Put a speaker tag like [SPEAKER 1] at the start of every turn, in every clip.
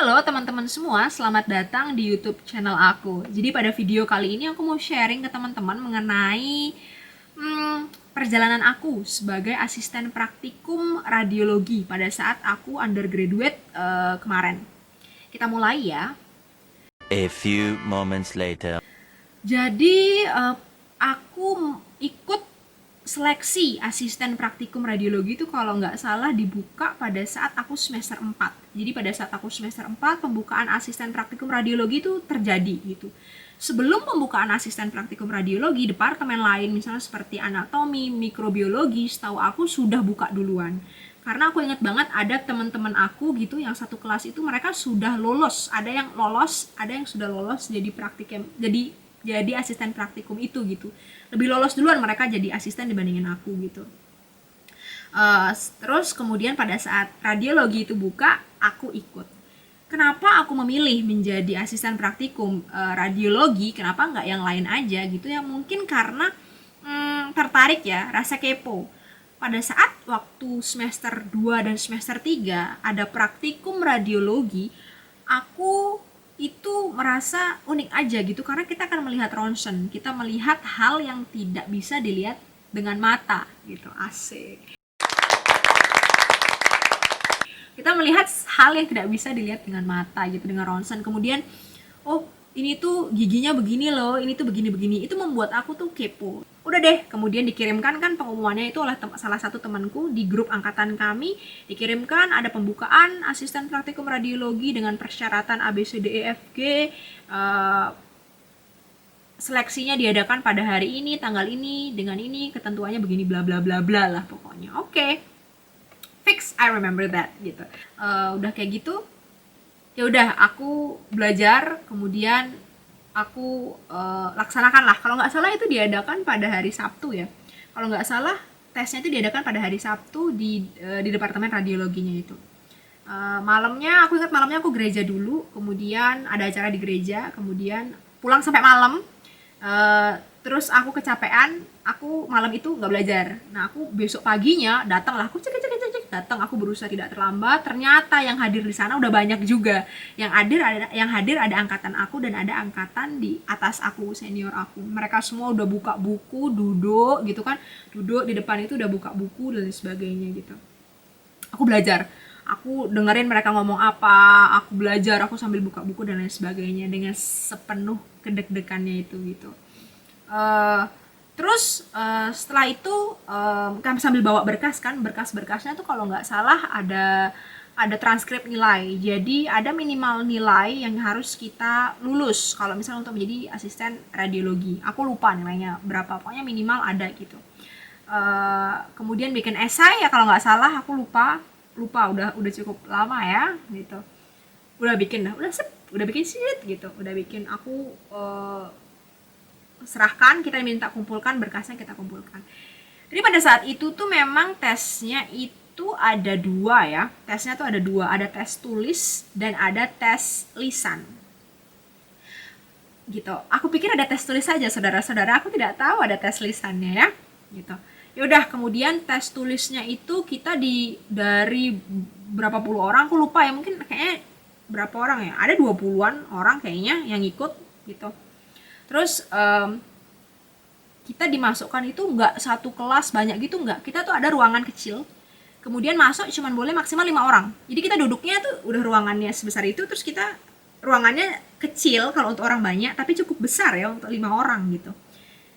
[SPEAKER 1] Halo teman-teman semua, selamat datang di YouTube channel aku. Jadi pada video kali ini aku mau sharing ke teman-teman mengenai perjalanan aku sebagai asisten praktikum radiologi pada saat aku undergraduate kemarin. Kita mulai ya.
[SPEAKER 2] A few moments later.
[SPEAKER 1] Jadi aku ikut seleksi asisten praktikum radiologi itu kalau nggak salah dibuka pada saat aku semester 4. Jadi pada saat aku semester 4 pembukaan asisten praktikum radiologi itu terjadi gitu. Sebelum pembukaan asisten praktikum radiologi, departemen lain misalnya seperti anatomi, mikrobiologi, setahu aku sudah buka duluan. Karena aku ingat banget ada teman-teman aku gitu yang satu kelas itu mereka sudah lolos, ada yang lolos, ada yang sudah lolos jadi praktikum, jadi asisten praktikum itu gitu. Lebih lolos duluan mereka jadi asisten dibandingin aku gitu. Terus kemudian pada saat radiologi itu buka, aku ikut. Kenapa aku memilih menjadi asisten praktikum radiologi? Kenapa nggak yang lain aja gitu ya? Mungkin karena tertarik ya, rasa kepo. Pada saat waktu semester 2 dan semester 3 ada praktikum radiologi, aku itu merasa unik aja gitu karena kita akan melihat ronsen, kita melihat hal yang tidak bisa dilihat dengan mata gitu. Asik. Kita melihat hal yang tidak bisa dilihat dengan mata gitu, dengan ronsen. Kemudian oh ini tuh giginya begini loh, ini tuh begini-begini. Itu membuat aku tuh kepo. Udah deh, kemudian dikirimkan kan pengumumannya itu oleh salah satu temanku di grup angkatan kami. Dikirimkan ada pembukaan asisten praktikum radiologi dengan persyaratan ABCDEFG. Seleksinya diadakan pada hari ini, tanggal ini, dengan ini, ketentuannya begini, bla bla bla bla lah pokoknya. Oke. Fix, I remember that gitu. Udah kayak gitu, ya udah aku belajar, kemudian aku laksanakan lah. Kalau nggak salah itu diadakan pada hari Sabtu ya. Kalau nggak salah tesnya itu diadakan pada hari Sabtu di departemen radiologinya itu. Malamnya aku ingat, malamnya aku gereja dulu, kemudian ada acara di gereja, kemudian pulang sampai malam. Terus aku kecapean, aku malam itu nggak belajar. Nah aku besok paginya datang lah, aku cek cek cek cek datang, aku berusaha tidak terlambat. Ternyata yang hadir di sana udah banyak juga. Yang hadir ada angkatan aku dan ada angkatan di atas aku, senior aku. Mereka semua udah buka buku, duduk gitu kan, duduk di depan itu udah buka buku dan sebagainya gitu. Aku belajar, aku dengerin mereka ngomong apa, aku belajar, aku sambil buka buku dan lain sebagainya dengan sepenuh kedek-dekannya itu gitu. uh, Terus setelah itu kan sambil bawa berkas kan, berkas-berkasnya tuh kalau nggak salah ada transkrip nilai, jadi ada minimal nilai yang harus kita lulus kalau misalnya untuk menjadi asisten radiologi. Aku lupa nilainya berapa, pokoknya minimal ada gitu. Kemudian bikin esai ya kalau nggak salah, aku lupa lupa udah cukup lama ya gitu. Udah bikin dah, udah bikin sheet gitu, udah bikin. Aku serahkan, kita minta kumpulkan berkasnya, kita kumpulkan. Jadi pada saat itu tuh memang tesnya itu ada dua ya, tesnya tuh ada dua, ada tes tulis dan ada tes lisan gitu. Aku pikir ada tes tulis saja saudara-saudara, aku tidak tahu ada tes lisannya ya gitu. Ya udah, kemudian tes tulisnya itu kita dari berapa puluh orang, aku lupa ya, mungkin kayaknya berapa orang ya, ada 20-an orang kayaknya yang ikut gitu. Terus kita dimasukkan itu nggak satu kelas banyak gitu, nggak, kita tuh ada ruangan kecil, kemudian masuk cuman boleh maksimal 5 orang. Jadi kita duduknya tuh udah ruangannya sebesar itu, terus kita ruangannya kecil kalau untuk orang banyak tapi cukup besar ya untuk 5 orang gitu.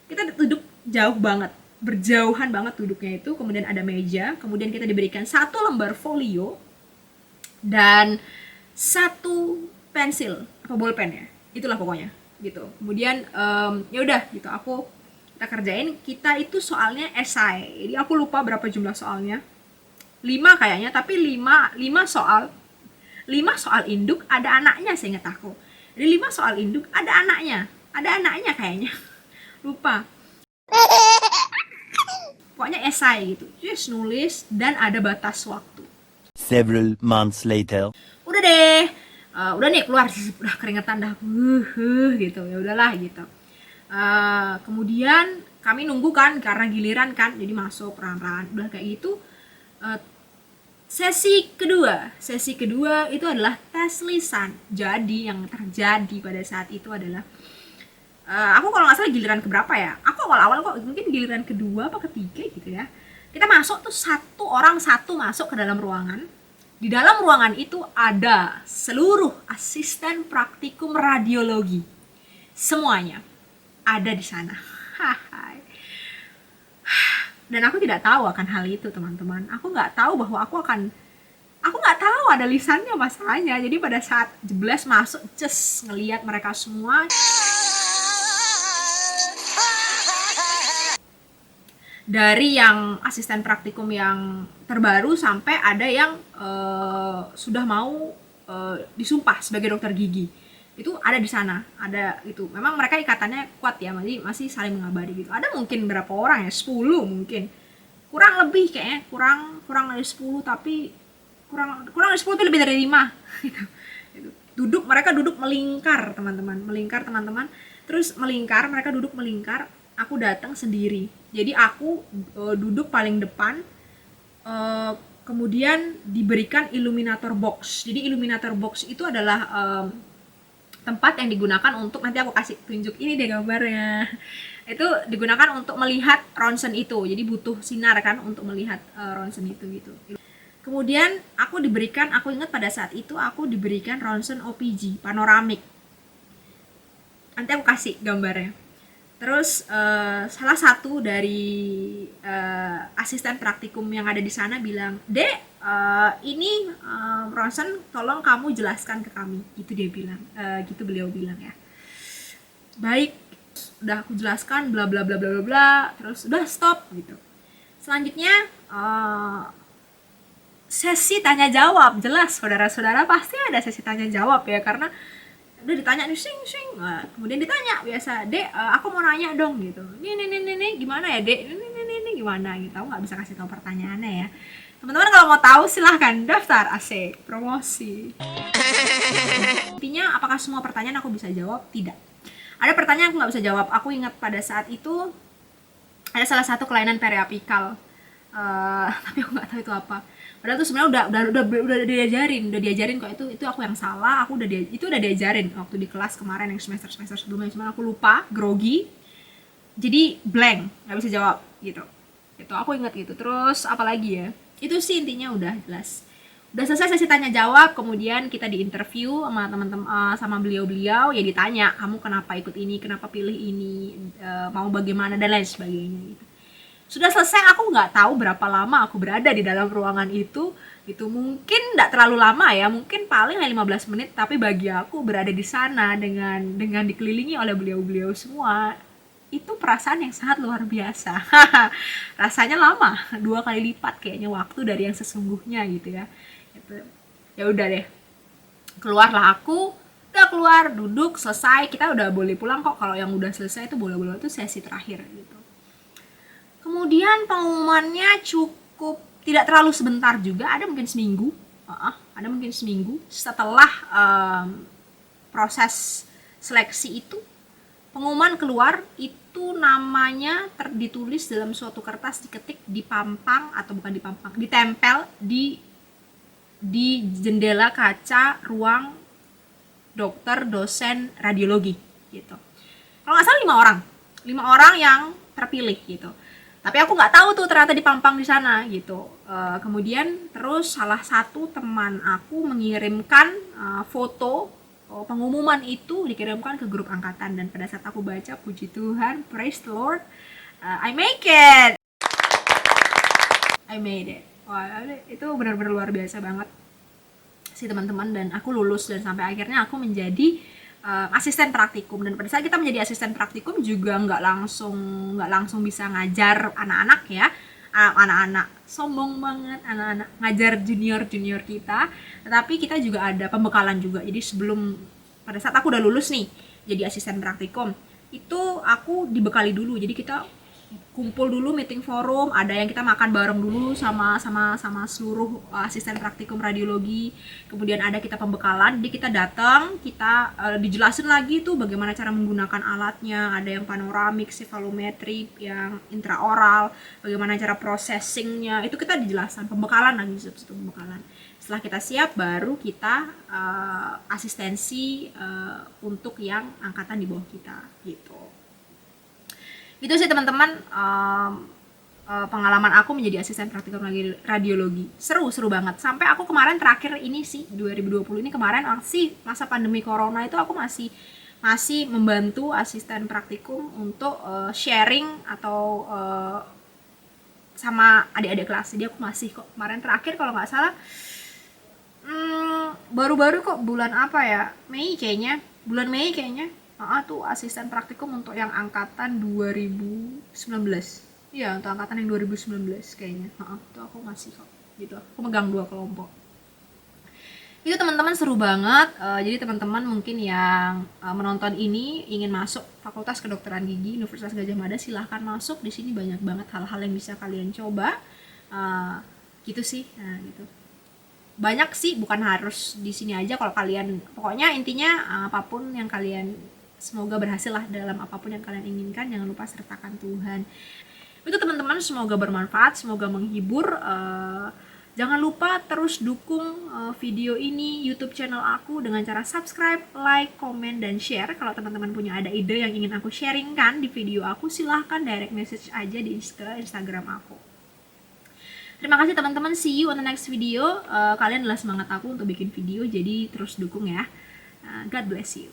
[SPEAKER 1] Kita duduk jauh banget, berjauhan banget duduknya itu, kemudian ada meja, kemudian kita diberikan satu lembar folio dan satu pensil apa bolpen ya, itulah pokoknya gitu. Kemudian ya udah gitu, kita kerjain, kita itu soalnya esai, jadi aku lupa berapa jumlah soalnya, 5 kayaknya, tapi 5 soal induk ada anaknya seingat aku. Jadi 5 soal induk ada anaknya kayaknya lupa, pokoknya esai gitu, just nulis dan ada batas waktu.
[SPEAKER 2] Several months later.
[SPEAKER 1] Udah deh, udah nih keluar, udah keringetan dah, gitu, ya udahlah gitu. Kemudian kami nunggu kan karena giliran kan, jadi masuk peran-peran udah kayak gitu. Sesi kedua itu adalah tes lisan. Jadi yang terjadi pada saat itu adalah aku kalau nggak salah giliran keberapa ya, aku awal-awal kok mungkin giliran kedua apa ketiga gitu ya, kita masuk tuh satu orang masuk ke dalam ruangan. Di dalam ruangan itu ada seluruh asisten praktikum radiologi, semuanya ada di sana. Dan aku tidak tahu akan hal itu, teman-teman. Aku nggak tahu bahwa aku nggak tahu ada lisannya masalahnya. Jadi pada saat jeblas masuk, ngelihat mereka semua, dari yang asisten praktikum yang terbaru sampai ada yang sudah mau disumpah sebagai dokter gigi, itu ada di sana. Ada itu, memang mereka ikatannya kuat ya, masih saling mengabari gitu. Ada mungkin berapa orang ya, 10 mungkin, kurang lebih kayaknya, kurang dari 10, tapi kurang dari 10 itu lebih dari 5 gitu. Mereka duduk melingkar teman-teman, terus mereka duduk melingkar. Aku datang sendiri, jadi aku duduk paling depan. Kemudian diberikan illuminator box. Jadi illuminator box itu adalah tempat yang digunakan untuk, nanti aku kasih tunjuk ini deh gambarnya, itu digunakan untuk melihat ronsen itu. Jadi butuh sinar kan untuk melihat ronsen itu gitu. Kemudian aku ingat pada saat itu aku diberikan ronsen OPG panoramik. Nanti aku kasih gambarnya. Terus salah satu dari asisten praktikum yang ada di sana bilang, "Dek, ini ronsen tolong kamu jelaskan ke kami." Gitu dia bilang, gitu beliau bilang ya. Baik, udah aku jelaskan bla bla bla bla bla bla, terus udah stop gitu. Selanjutnya sesi tanya jawab. Jelas saudara-saudara pasti ada sesi tanya jawab ya, karena udah ditanya nih sing. Nah, kemudian ditanya biasa, "Dek, aku mau nanya dong," gitu. Nih gimana ya, Dek? Ini gimana gitu. Aku nggak bisa kasih tahu pertanyaannya ya. Teman-teman kalau mau tahu silahkan daftar, asik, promosi. Intinya apakah semua pertanyaan aku bisa jawab? Tidak. Ada pertanyaan aku nggak bisa jawab. Aku ingat pada saat itu ada salah satu kelainan periapikal, tapi aku nggak tahu itu apa. Padahal tuh sebenarnya udah diajarin kok, itu aku yang salah. Itu udah diajarin waktu di kelas kemarin yang semester sebelumnya, cuma aku lupa, grogi, jadi blank, nggak bisa jawab gitu. Itu aku ingat gitu. Terus apalagi ya, itu sih intinya udah jelas. Udah selesai sesi tanya jawab, kemudian kita diinterview sama teman-teman, sama beliau ya, ditanya, "Kamu kenapa ikut ini, kenapa pilih ini, mau bagaimana," dan lain sebagainya gitu. Sudah selesai, aku nggak tahu berapa lama aku berada di dalam ruangan itu mungkin nggak terlalu lama ya, mungkin paling 15 menit, tapi bagi aku berada di sana dengan dikelilingi oleh beliau-beliau semua, itu perasaan yang sangat luar biasa. Rasanya lama, 2 kali lipat kayaknya waktu dari yang sesungguhnya gitu ya. Ya udah deh, keluarlah aku, udah keluar, duduk, selesai, kita udah boleh pulang kok. Kalau yang udah selesai itu boleh itu sesi terakhir gitu. Kemudian pengumumannya cukup tidak terlalu sebentar juga, ada mungkin seminggu setelah proses seleksi itu. Pengumuman keluar, itu namanya ditulis dalam suatu kertas, diketik, ditempel di jendela kaca ruang dokter dosen radiologi gitu. Kalau nggak salah 5 orang yang terpilih gitu. Tapi aku nggak tahu tuh ternyata dipampang di sana gitu. Kemudian terus salah satu teman aku mengirimkan foto pengumuman itu, dikirimkan ke grup angkatan, dan pada saat aku baca, puji Tuhan, praise the Lord, I made it. Wah, itu benar-benar luar biasa banget sih teman-teman, dan aku lulus, dan sampai akhirnya aku menjadi asisten praktikum. Dan pada saat kita menjadi asisten praktikum juga nggak langsung bisa ngajar anak-anak ya, anak-anak sombong banget, anak-anak ngajar junior kita, tetapi kita juga ada pembekalan juga. Jadi pada saat aku udah lulus nih jadi asisten praktikum, itu aku dibekali dulu. Jadi kita kumpul dulu meeting forum, ada yang kita makan bareng dulu sama seluruh asisten praktikum radiologi. Kemudian ada kita pembekalan, jadi kita datang, kita dijelasin lagi tuh bagaimana cara menggunakan alatnya, ada yang panoramik, cephalometri, yang intraoral, bagaimana cara processingnya, itu kita dijelaskan, pembekalan lagi, pembekalan. Setelah kita siap, baru kita asistensi untuk yang angkatan di bawah kita gitu. Itu sih teman-teman, pengalaman aku menjadi asisten praktikum radiologi. Seru banget. Sampai aku kemarin terakhir ini sih 2020 ini kemarin sih masa pandemi corona itu aku masih membantu asisten praktikum untuk sharing atau sama adik-adik kelas. Jadi aku masih kok kemarin terakhir kalau nggak salah baru-baru kok bulan apa ya? Bulan Mei kayaknya. Tuh asisten praktikum untuk yang angkatan 2019. Iya, untuk angkatan yang 2019 kayaknya. Tuh aku masih kok gitu. Aku megang 2 kelompok. Itu teman-teman seru banget. Jadi teman-teman mungkin yang menonton ini ingin masuk Fakultas Kedokteran Gigi Universitas Gadjah Mada, silahkan masuk. Di sini banyak banget hal-hal yang bisa kalian coba. Gitu sih. Nah, gitu. Banyak sih, bukan harus di sini aja kalau kalian, pokoknya intinya apapun yang kalian, semoga berhasil lah dalam apapun yang kalian inginkan. Jangan lupa sertakan Tuhan. Itu teman-teman, semoga bermanfaat, semoga menghibur. Jangan lupa terus dukung video ini, YouTube channel aku dengan cara subscribe, like, komen, dan share. Kalau teman-teman punya ada ide yang ingin aku sharingkan di video aku, silahkan direct message aja di Instagram aku. Terima kasih teman-teman, see you on the next video. Kalian adalah semangat aku untuk bikin video, jadi terus dukung ya. God bless you.